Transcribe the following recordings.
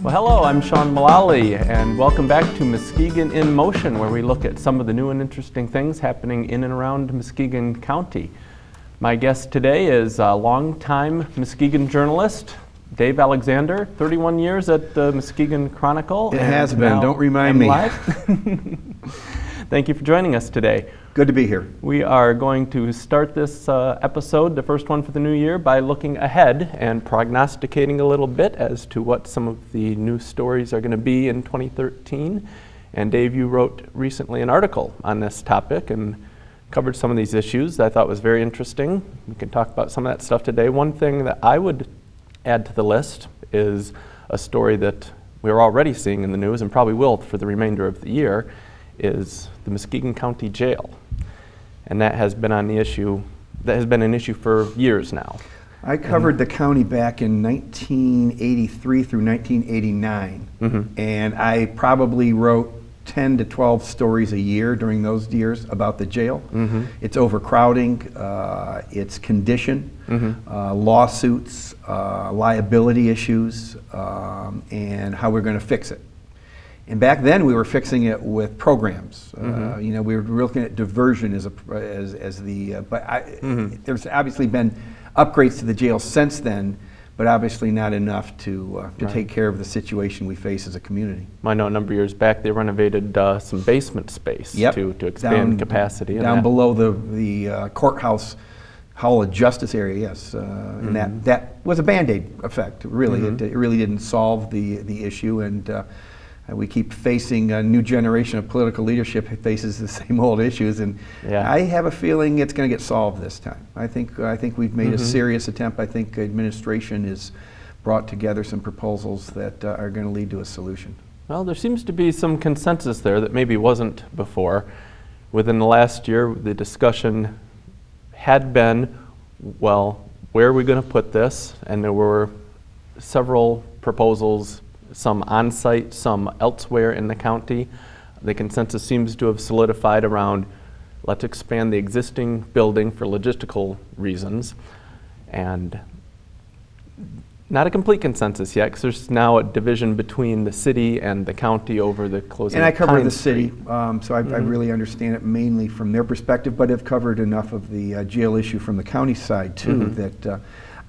Well, hello, I'm Sean Mullally, and welcome back to Muskegon in Motion, where we look at some of the new and interesting things happening in and around Muskegon County. My guest today is a longtime Muskegon journalist, Dave Alexander, 31 years at the Muskegon Chronicle. It has been, don't remind me. Thank you for joining us today. Good to be here. We are going to start this episode, the first one for the new year, by looking ahead and prognosticating a little bit as to what some of the new stories are going to be in 2013. And Dave, you wrote recently an article on this topic and covered some of these issues that I thought was very interesting. We can talk about some of that stuff today. One thing that I would add to the list is a story that we're already seeing in the news and probably will for the remainder of the year, is the Muskegon County Jail. And that has been an issue for years now. I covered the county back in 1983 through 1989, and I probably wrote 10 to 12 stories a year during those years about the jail. Its overcrowding, its condition, lawsuits, liability issues, and how we're going to fix it. And back then, we were fixing it with programs. You know, we were looking at diversion there's obviously been upgrades to the jail since then, but obviously not enough to take care of the situation we face as a community. I know a number of years back they renovated some basement space to expand capacity. Down below the courthouse Hall of Justice area, yes. And that was a Band-Aid effect, really. It really didn't solve the issue, and we keep facing a new generation of political leadership that faces the same old issues, and I have a feeling it's going to get solved this time. I think we've made a serious attempt. I think administration has brought together some proposals that are going to lead to a solution. Well, there seems to be some consensus there that maybe wasn't before. Within the last year, the discussion had been, well, where are we going to put this? And there were several proposals, some on-site, some elsewhere in the county. The consensus seems to have solidified around, let's expand the existing building for logistical reasons. And not a complete consensus yet, because there's now a division between the city and the county over the closing. And I cover the city, so I really understand it mainly from their perspective, but have covered enough of the jail issue from the county side too, that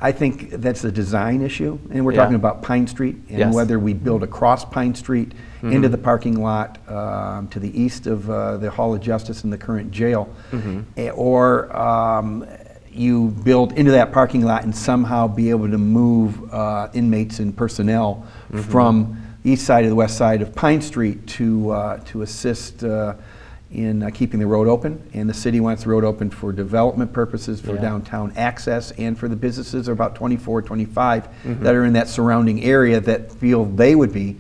I think that's a design issue, and we're talking about Pine Street and whether we build across Pine Street into the parking lot to the east of the Hall of Justice and the current jail, or you build into that parking lot and somehow be able to move inmates and personnel from the east side to the west side of Pine Street to assist in keeping the road open. And the city wants the road open for development purposes, for downtown access, and for the businesses, about 24, 25 that are in that surrounding area that feel they would be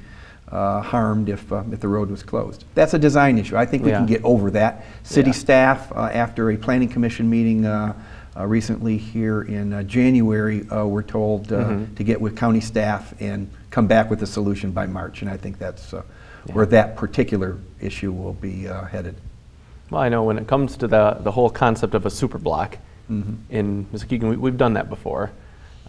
harmed if the road was closed. That's a design issue. I think we can get over that. City staff, after a planning commission meeting recently here in January, were told to get with county staff and come back with a solution by March, and I think that's where that particular issue will be headed. Well, I know when it comes to the whole concept of a super block in Muskegon, we've done that before.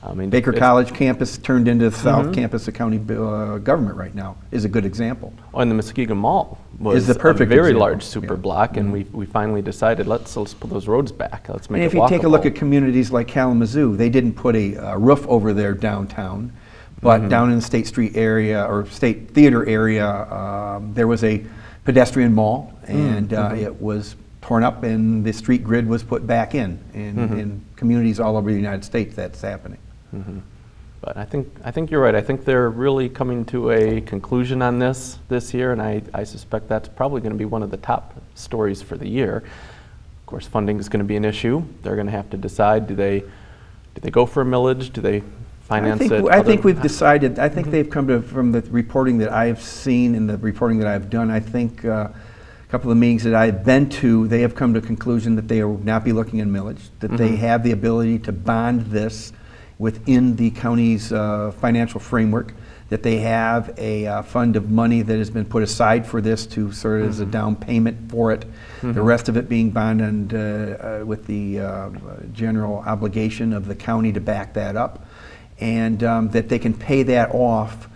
I mean, Baker College campus turned into the south campus of county government right now is a good example. Oh, and the Muskegon Mall was a perfect very example. Large super block, and we finally decided let's put those roads back. Let's make it walkable. And if you take a look at communities like Kalamazoo, they didn't put a roof over their downtown. But down in the State Street area or State Theater area, there was a pedestrian mall, and it was torn up, and the street grid was put back in. In communities all over the United States, that's happening. But I think you're right. I think they're really coming to a conclusion on this year, and I suspect that's probably going to be one of the top stories for the year. Of course, funding is going to be an issue. They're going to have to decide: do they go for a millage? Do they finance it? I think we've decided. I think they've come to, from the reporting that I've seen and the reporting that I've done, I think a couple of meetings that I've been to, they have come to a conclusion that they will not be looking at millage, that they have the ability to bond this within the county's financial framework, that they have a fund of money that has been put aside for this to serve as a down payment for it, the rest of it being bonded with the general obligation of the county to back that up, and that they can pay that off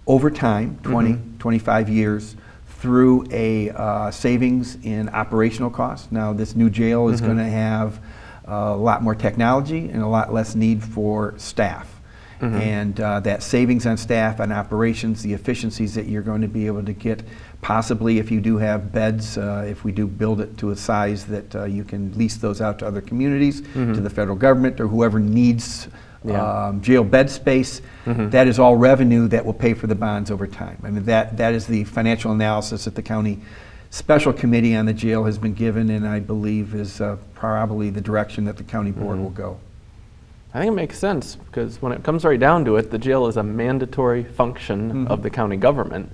over time, 20, 25 years, through a savings in operational costs. Now, this new jail is going to have a lot more technology and a lot less need for staff. And that savings on staff and operations, the efficiencies that you're going to be able to get, possibly if you do have beds, if we do build it to a size that you can lease those out to other communities, to the federal government, or whoever needs jail bed space, that is all revenue that will pay for the bonds over time. I mean, that is the financial analysis that the county special committee on the jail has been given, and I believe is probably the direction that the county board will go. I think it makes sense, because when it comes right down to it, the jail is a mandatory function of the county government,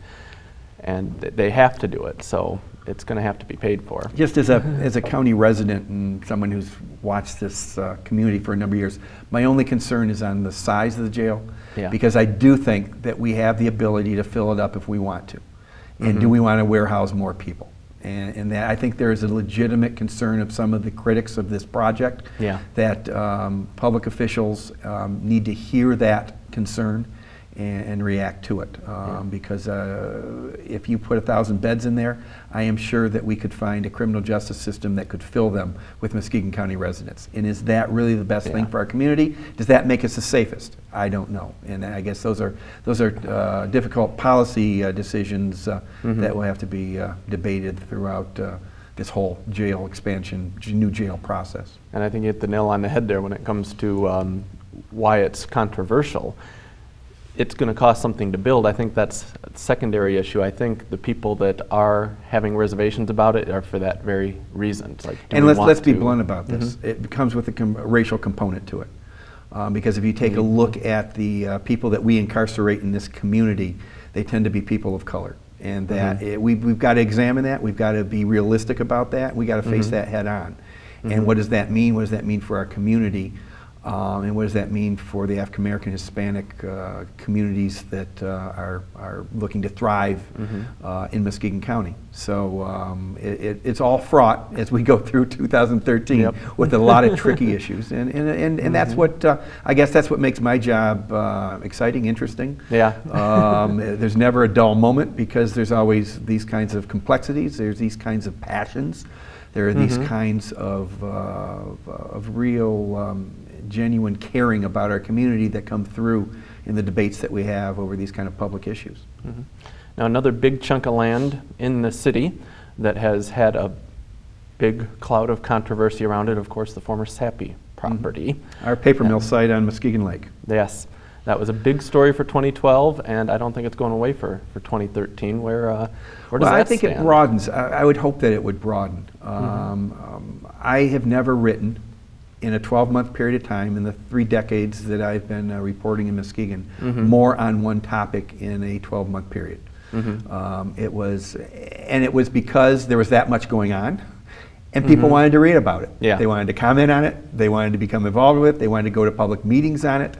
and they have to do it, so it's going to have to be paid for. Just as a county resident and someone who's watched this community for a number of years, my only concern is on the size of the jail, because I do think that we have the ability to fill it up if we want to. And do we want to warehouse more people? And that, I think there is a legitimate concern of some of the critics of this project, that public officials need to hear that concern and react to it. Because if you put 1,000 beds in there, I am sure that we could find a criminal justice system that could fill them with Muskegon County residents. And is that really the best thing for our community? Does that make us the safest? I don't know. And I guess those are difficult policy decisions that will have to be debated throughout this whole jail expansion, new jail process. And I think you hit the nail on the head there when it comes to why it's controversial. It's going to cost something to build. I think that's a secondary issue. I think the people that are having reservations about it are for that very reason. It's like, and let's be blunt about this. It comes with a racial component to it. Because if you take a look at the people that we incarcerate in this community, they tend to be people of color. And that we've got to examine that. We've got to be realistic about that. We've got to face that head on. And what does that mean? What does that mean for our community? And what does that mean for the African American, Hispanic communities that are looking to thrive in Muskegon County? So it's all fraught as we go through 2013 with a lot of tricky issues, and that's what I guess that's what makes my job exciting, interesting. There's never a dull moment, because there's always these kinds of complexities. There's these kinds of passions. There are these kinds of real genuine caring about our community that come through in the debates that we have over these kind of public issues. Now, another big chunk of land in the city that has had a big cloud of controversy around it, of course, the former Sappy property. Our paper mill site on Muskegon Lake. Yes, that was a big story for 2012, and I don't think it's going away for 2013. Where does that stand? I think it broadens. I would hope that it would broaden. I have never written in a 12-month period of time, in the 3 decades that I've been reporting in Muskegon, more on one topic in a 12-month period. It was because there was that much going on, and people wanted to read about it. They wanted to comment on it. They wanted to become involved with it. They wanted to go to public meetings on it.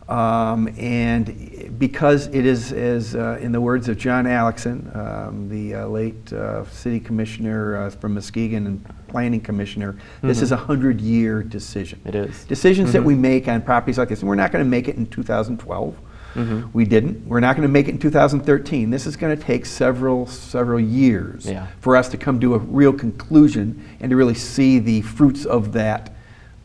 And because it is, as in the words of John Alexson, the late city commissioner from Muskegon and planning commissioner, this is a 100-year decision. It is. Decisions that we make on properties like this, and we're not going to make it in 2012. We didn't. We're not going to make it in 2013. This is going to take several years for us to come to a real conclusion and to really see the fruits of that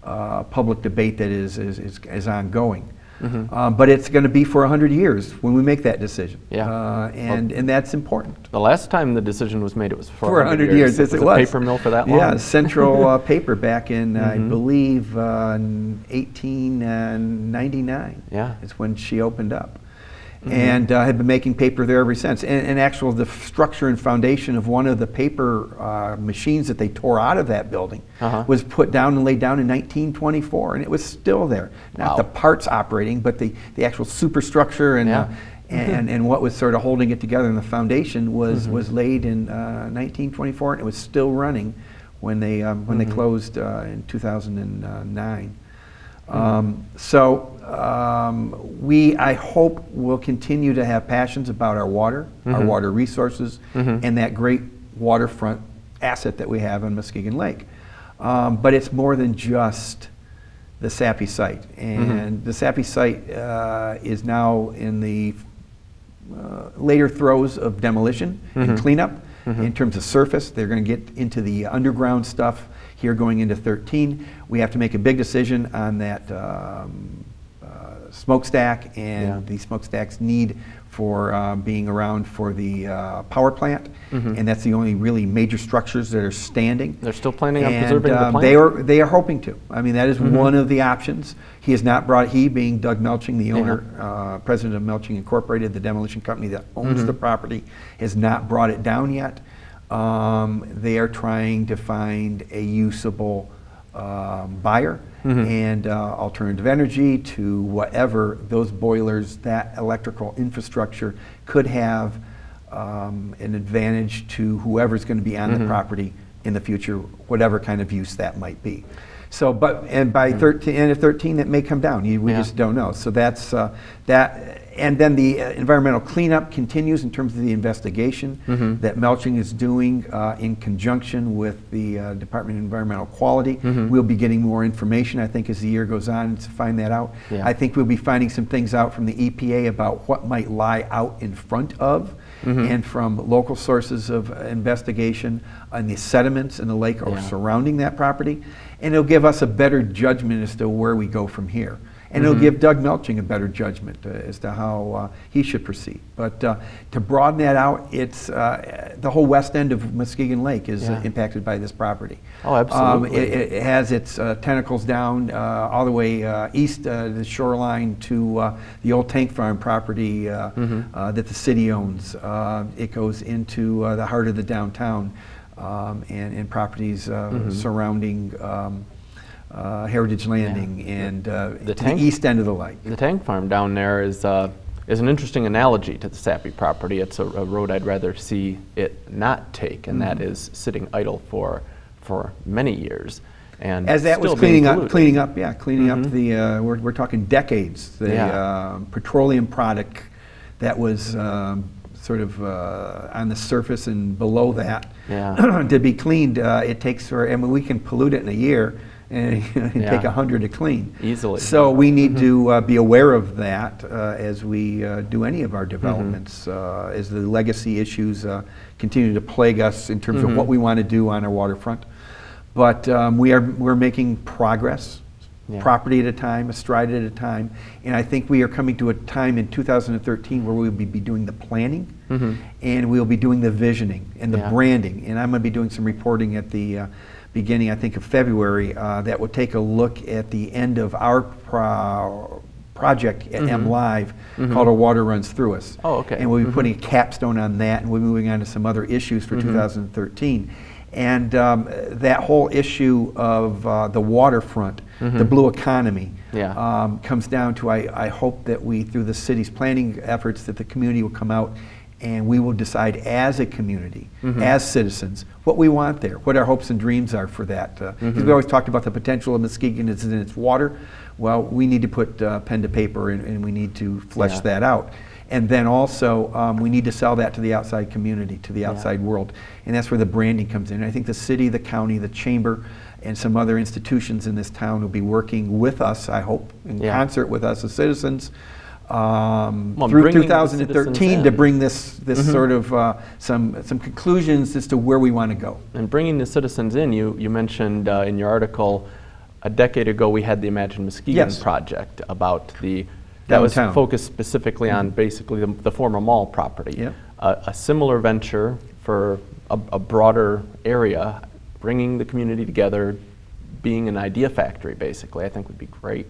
public debate that is ongoing. But it's going to be for 100 years when we make that decision. And that's important. The last time the decision was made, it was for 100 years. Yes, it was. A paper mill for that long? Yeah, Central Paper back in, I believe, 1899. It's when she opened up. And had been making paper there ever since. And the structure and foundation of one of the paper machines that they tore out of that building was put down and laid down in 1924, and it was still there. Not the parts operating, but the actual superstructure and what was sort of holding it together in the foundation was laid in 1924, and it was still running when they closed in 2009. I hope we'll continue to have passions about our water resources, and that great waterfront asset that we have on Muskegon Lake. But it's more than just the Sappy site. And the Sappy site is now in the later throes of demolition and cleanup. In terms of surface, they're going to get into the underground stuff here going into 13. We have to make a big decision on that smokestack, and the smokestack's need for being around for the power plant, and that's the only really major structures that are standing. They're still planning on preserving the plant? They are hoping to. I mean, that is one of the options. He has not brought, he being Doug Melching, the owner, president of Melching Incorporated, the demolition company that owns the property, has not brought it down yet. They are trying to find a usable buyer and alternative energy to whatever those boilers, that electrical infrastructure could have an advantage to whoever's going to be on the property in the future, whatever kind of use that might be. So, and by end of 13, it may come down. We just don't know. So that's that. And then the environmental cleanup continues in terms of the investigation that Melching is doing in conjunction with the Department of Environmental Quality. We'll be getting more information, I think, as the year goes on to find that out. I think we'll be finding some things out from the EPA about what might lie out in front of and from local sources of investigation on the sediments in the lake or surrounding that property. And it'll give us a better judgment as to where we go from here. And it'll give Doug Melching a better judgment as to how he should proceed. But to broaden that out, it's the whole west end of Muskegon Lake is impacted by this property. Oh, absolutely. It has its tentacles down all the way east the shoreline to the old tank farm property that the city owns. It goes into the heart of the downtown and properties surrounding Heritage Landing and the east end of the lake. The tank farm down there is an interesting analogy to the Sappy property. It's a road I'd rather see it not take, and that is sitting idle for many years. And as that was cleaning up the we're talking decades. The petroleum product that was sort of on the surface and below that to be cleaned. It takes I mean, we can pollute it in a year and take 100 to clean. Easily. So we need to be aware of that as we do any of our developments, as the legacy issues continue to plague us in terms of what we want to do on our waterfront. But we're making progress, property at a time, a stride at a time, and I think we are coming to a time in 2013 where we'll be doing the planning and we'll be doing the visioning and the branding, and I'm going to be doing some reporting at the beginning, I think, of February, that will take a look at the end of our project at MLive called A Water Runs Through Us. Oh, okay. And we'll be putting a capstone on that, and we'll be moving on to some other issues for 2013. And that whole issue of the waterfront, the blue economy, comes down to, I hope that we, through the city's planning efforts, that the community will come out and we will decide as a community, as citizens, what we want there, what our hopes and dreams are for that. Because we always talked about the potential of Muskegon is in its water. Well, we need to put pen to paper and we need to flesh that out. And then also, we need to sell that to the outside community, to the outside world. And that's where the branding comes in. And I think the city, the county, the chamber, and some other institutions in this town will be working with us, I hope, in concert with us as citizens, through 2013 to bring this sort of some conclusions as to where we want to go. And bringing the citizens in, you mentioned in your article, a decade ago we had the Imagine Muskegon project about the that was focused specifically on basically the former mall property. A similar venture for a broader area, bringing the community together, being an idea factory basically, I think would be great.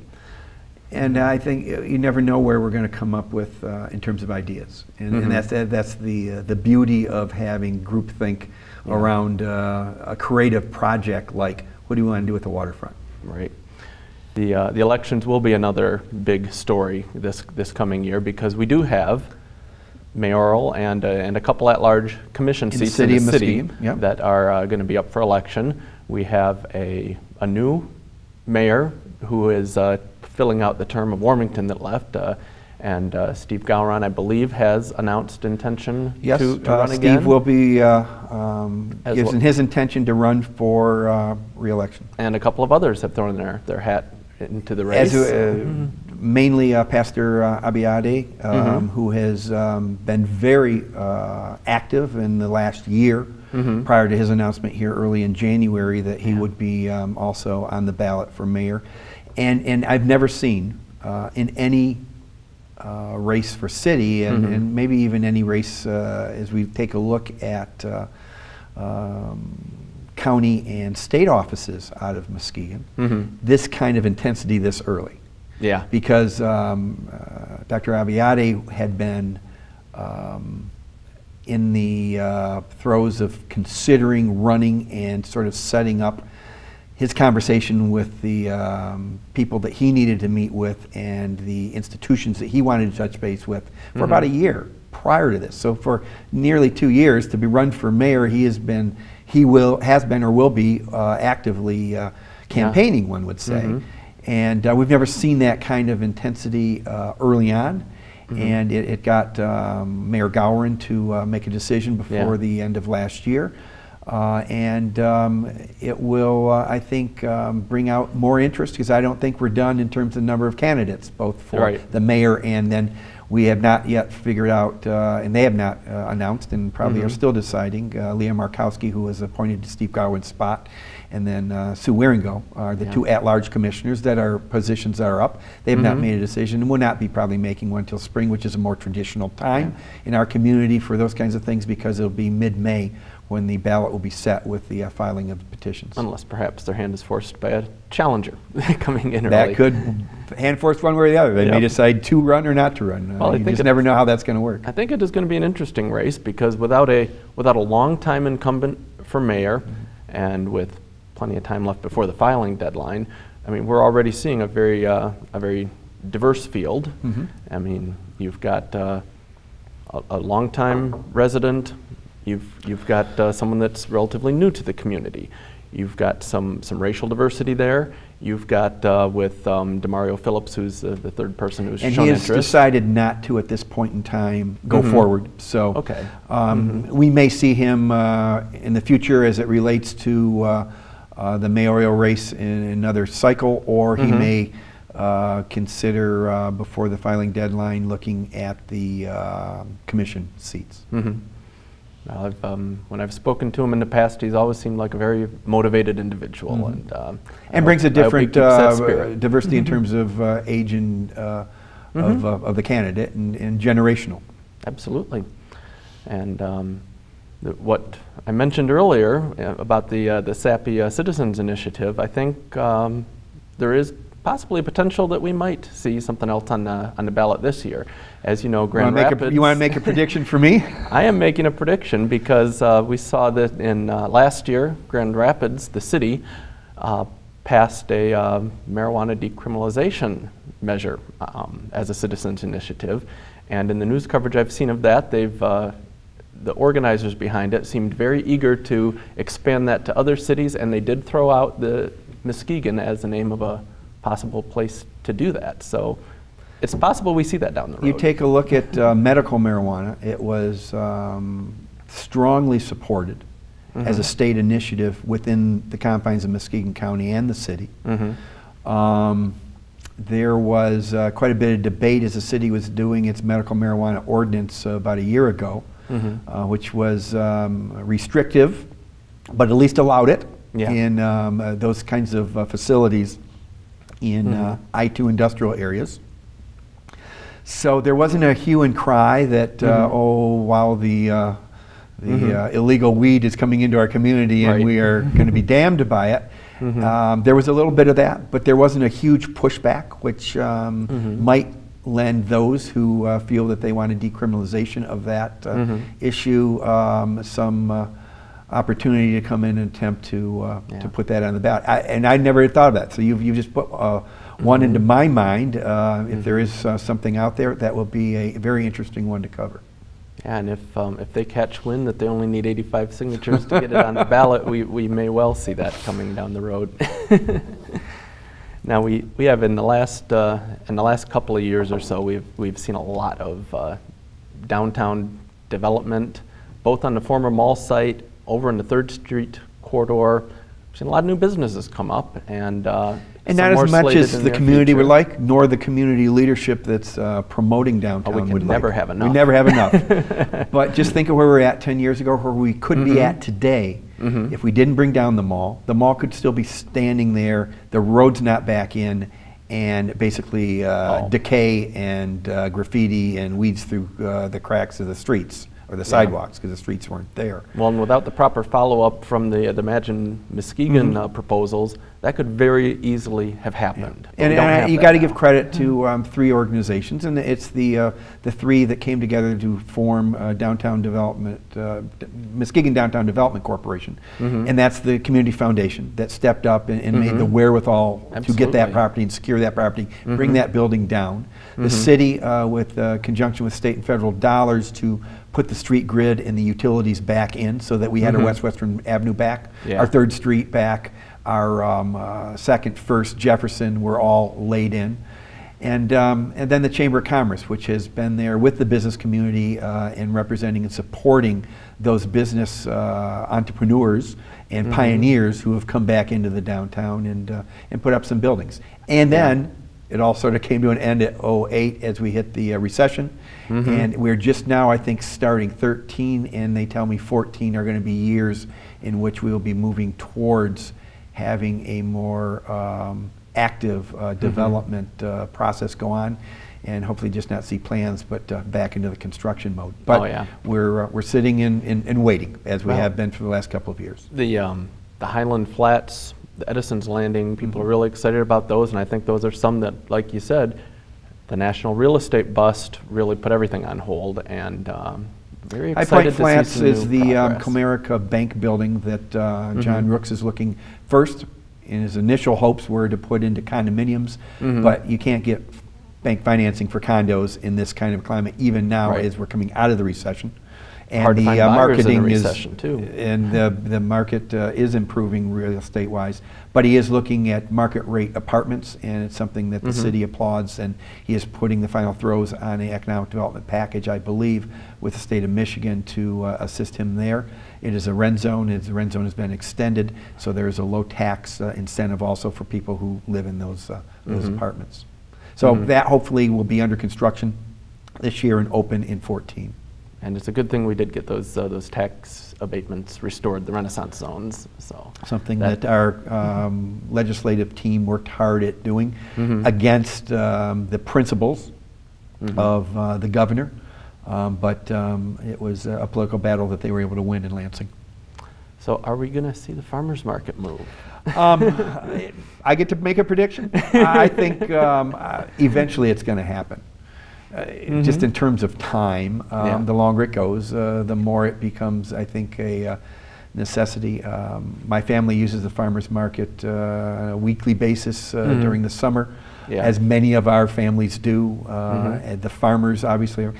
And I think you never know where we're going to come up with in terms of ideas, and that's the beauty of having groupthink around a creative project like what do you want to do with the waterfront? Right. The elections will be another big story this coming year because we do have mayoral and a couple at-large commission seats in the city that are going to be up for election. We have a new mayor who is filling out the term of Warmington that left, and Steve Gowron, I believe, has announced intention to run again. Steve will be gives his intention to run for re-election. And a couple of others have thrown their hat into the race. Mainly Pastor Abiade, who has been very active in the last year prior to his announcement here early in January that he would be also on the ballot for mayor. And I've never seen in any race for city and maybe even any race as we take a look at county and state offices out of Muskegon, this kind of intensity this early. Yeah. Because Dr. Abiade had been in the throes of considering running and sort of setting up his conversation with the people that he needed to meet with and the institutions that he wanted to touch base with for about a year prior to this. So for nearly 2 years to be run for mayor, has been or will be actively campaigning, one would say. And we've never seen that kind of intensity early on. And it got Mayor Gowron to make a decision before the end of last year. It will, I think, bring out more interest because I don't think we're done in terms of number of candidates, both for the mayor and then we have not yet figured out, and they have not announced and probably are still deciding, Leah Markowski, who was appointed to Steve Gowron's spot, and then Sue Wieringo are the two at-large commissioners that are positions that are up. They have not made a decision and will not be probably making one until spring, which is a more traditional time in our community for those kinds of things because it'll be mid-May when the ballot will be set with the filing of the petitions. Unless perhaps their hand is forced by a challenger coming in early. That could hand force one way or the other. They may decide to run or not to run. Well, you just never know how that's going to work. I think it is going to be an interesting race because without a long-time incumbent for mayor and with plenty of time left before the filing deadline, I mean, we're already seeing a very diverse field. I mean, you've got a long-time resident. You've got someone that's relatively new to the community. You've got some racial diversity there. You've got with Demario Phillips, who's the third person who's shown interest. And he has decided not to, at this point in time, go forward. So we may see him in the future as it relates to the mayoral race in another cycle, or he may consider, before the filing deadline, looking at the commission seats. When I've spoken to him in the past, he's always seemed like a very motivated individual, and brings a different diversity in terms of age and of the candidate and generational. Absolutely, and what I mentioned earlier about the SAPI Citizens Initiative, I think there is possibly a potential that we might see something else on the ballot this year. As you know, Grand Rapids... You want to make a prediction for me? I am making a prediction because we saw that in last year, Grand Rapids, the city, passed a marijuana decriminalization measure as a citizens initiative. And in the news coverage I've seen of that, the organizers behind it seemed very eager to expand that to other cities, and they did throw out the Muskegon as the name of a possible place to do that. So it's possible we see that down the road. You take a look at medical marijuana. It was strongly supported as a state initiative within the confines of Muskegon County and the city. There was quite a bit of debate as the city was doing its medical marijuana ordinance about a year ago, which was restrictive, but at least allowed it in those kinds of facilities in I-2 industrial areas. So there wasn't a hue and cry that, oh, wow, the illegal weed is coming into our community and we are going to be damned by it. There was a little bit of that, but there wasn't a huge pushback, which might lend those who feel that they want a decriminalization of that issue some opportunity to come in and attempt to put that on the ballot. And I never had thought of that. So you've just put one into my mind. If there is something out there, that will be a very interesting one to cover. Yeah, and if they catch wind that they only need 85 signatures to get it on the ballot, we may well see that coming down the road. Now we have in the last couple of years or so we've seen a lot of downtown development, both on the former mall site, over in the 3rd Street corridor. We've seen a lot of new businesses come up, and And some not more as much slated as in the near community would future. like, nor the community leadership that's promoting downtown Oh, we would can like. never have enough. We never have enough. But just think of where we were at 10 years ago, where we could be at today. If we didn't bring down the mall could still be standing there, the road's not back in, and basically decay and graffiti and weeds through the cracks of the streets or the sidewalks, because the streets weren't there. Well, and without the proper follow-up from the Imagine Muskegon proposals, that could very easily have happened. But we don't have And you that got to now. give credit to 3 organizations, and it's the 3 that came together to form Downtown Development, Muskegon Downtown Development Corporation, and that's the community foundation that stepped up and made the wherewithal to get that Absolutely. property and secure that property, bring that building down. The city, with conjunction with state and federal dollars, to put the street grid and the utilities back in, so that we had our Western Avenue back, Yeah. our 3rd Street back, our 2nd, 1st, Jefferson were all laid in. And then the Chamber of Commerce, which has been there with the business community and representing and supporting those business entrepreneurs and pioneers who have come back into the downtown and put up some buildings. And then it all sort of came to an end at '08 as we hit the recession. And we're just now, I think, starting 13, and they tell me 14 are going to be years in which we will be moving towards having a more active development process go on, and hopefully just not see plans, but back into the construction mode. But we're sitting and waiting, as we have been for the last couple of years. The Highland Flats, the Edison's Landing, people are really excited about those, and I think those are some that, like you said, the national real estate bust really put everything on hold, and very High excited Point to see Flats some is new the progress. Comerica Bank building that John Rooks is looking first. In his initial hopes were to put into condominiums, but you can't get bank financing for condos in this kind of climate, even now as we're coming out of the recession. And Hard to the find buyers in a marketing recession, too. And the market is improving real estate wise, but he is looking at market rate apartments, and it's something that the city applauds, and he is putting the final throws on an economic development package, I believe, with the state of Michigan to assist him there. It is a rent zone. The rent zone has been extended, so there is a low tax incentive also for people who live in those apartments. So that hopefully will be under construction this year and open in 14. And it's a good thing we did get those tax abatements restored, the Renaissance zones. So Something that our legislative team worked hard at doing against the principles of the governor, but it was a political battle that they were able to win in Lansing. So are we going to see the farmers market move? I get to make a prediction. I think eventually it's going to happen. Just in terms of time, the longer it goes, the more it becomes, I think, a necessity. My family uses the farmers market on a weekly basis during the summer, as many of our families do. And the farmers obviously are.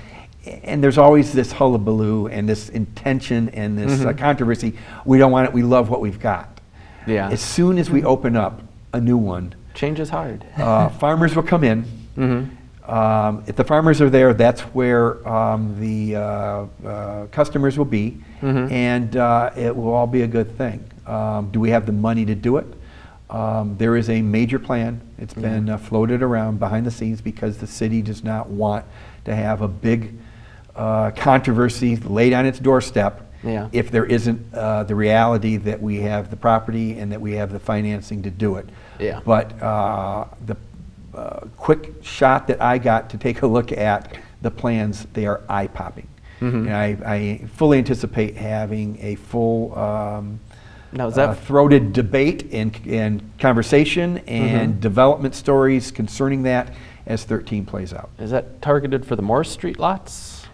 And there's always this hullabaloo and this intention and this controversy. We don't want it. We love what we've got. Yeah. As soon as we open up a new one, Change is hard. farmers will come in. If the farmers are there, that's where the customers will be, and it will all be a good thing. Do we have the money to do it? There is a major plan. It's been floated around behind the scenes because the city does not want to have a big controversy laid on its doorstep if there isn't the reality that we have the property and that we have the financing to do it. But the quick shot that I got to take a look at the plans, they are eye-popping. And I fully anticipate having a full Now, is that throated debate and conversation and development stories concerning that as 13 plays out. is that targeted for the Morris Street lots?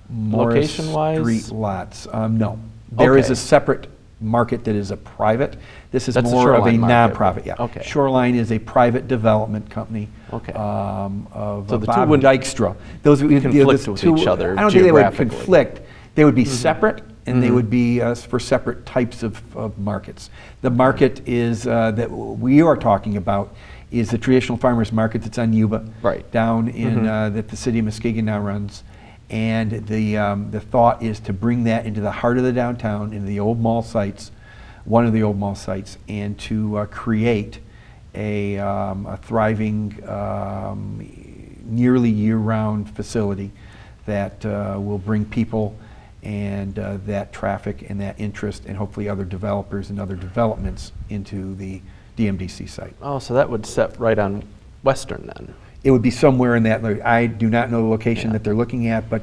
Morris Location-wise? Street lots, no. There is Okay. a separate market that is a private. This is That's the more of a Shoreline market. nonprofit. Yeah. Okay. Shoreline is a private development company Okay. of So the two Bob wouldn't Dykstra. Those conflict with each other I don't think they would geographically. conflict. They would be separate, and they would be for separate types of markets. The market is that we are talking about is the traditional farmers market that's on Yuba, down in that the city of Muskegon now runs. And the thought is to bring that into the heart of the downtown, into the old mall sites, one of the old mall sites, and to create a thriving, nearly year-round facility that will bring people and that traffic and that interest and hopefully other developers and other developments into the DMDC site. Oh, so that would set right on Western then? It would be somewhere in that. I do not know the location that they're looking at, but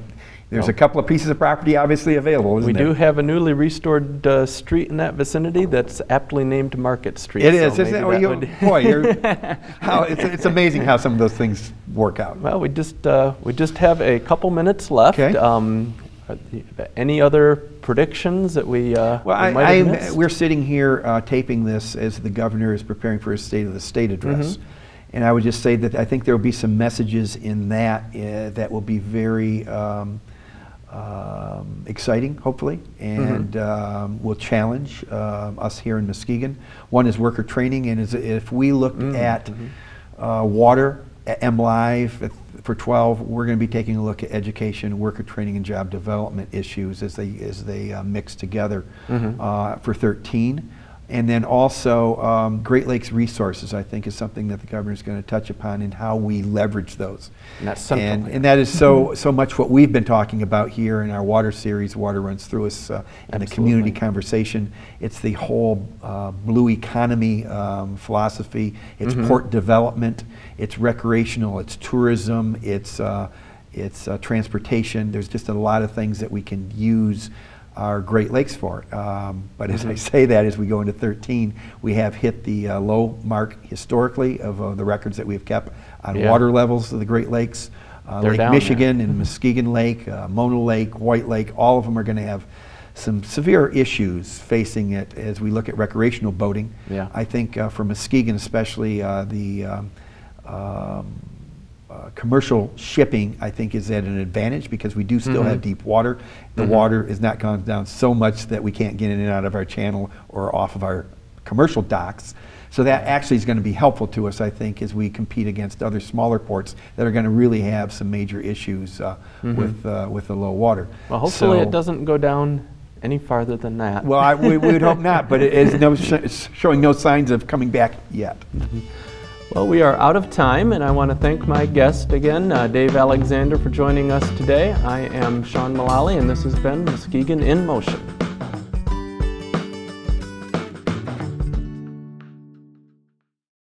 there's a couple of pieces of property obviously available, isn't there? We do have a newly restored street in that vicinity that's aptly named Market Street. It is. So Boy, it's amazing how some of those things work out. Well, we just have a couple minutes left. Okay. Any other predictions that we might have missed? We're sitting here taping this as the governor is preparing for his State of the State address. And I would just say that I think there will be some messages in that that will be very exciting, hopefully, and will challenge us here in Muskegon. One is worker training, and if we look at water at MLive for 12, we're going to be taking a look at education, worker training, and job development issues as they mix together for 13. And then also Great Lakes resources, I think, is something that the governor is going to touch upon and how we leverage those. And that's central. And that is so much what we've been talking about here in our water series, Water Runs Through Us, and the community conversation. It's the whole blue economy philosophy. It's port development. It's recreational. It's tourism. It's transportation. There's just a lot of things that we can use our Great Lakes for. But as I say that, as we go into 13, we have hit the low mark historically of the records that we've kept on water levels of the Great Lakes. Lake Michigan and Muskegon Lake, Mona Lake, White Lake, all of them are going to have some severe issues facing it as we look at recreational boating. I think for Muskegon especially, the commercial shipping, I think, is at an advantage because we do still have deep water. The water has not gone down so much that we can't get in and out of our channel or off of our commercial docks. So that actually is going to be helpful to us, I think, as we compete against other smaller ports that are going to really have some major issues with the low water. Well, hopefully it doesn't go down any farther than that. Well, we would hope not, but it is showing no signs of coming back yet. Well, we are out of time, and I want to thank my guest again, Dave Alexander, for joining us today. I am Sean Mullally, and this has been Muskegon in Motion.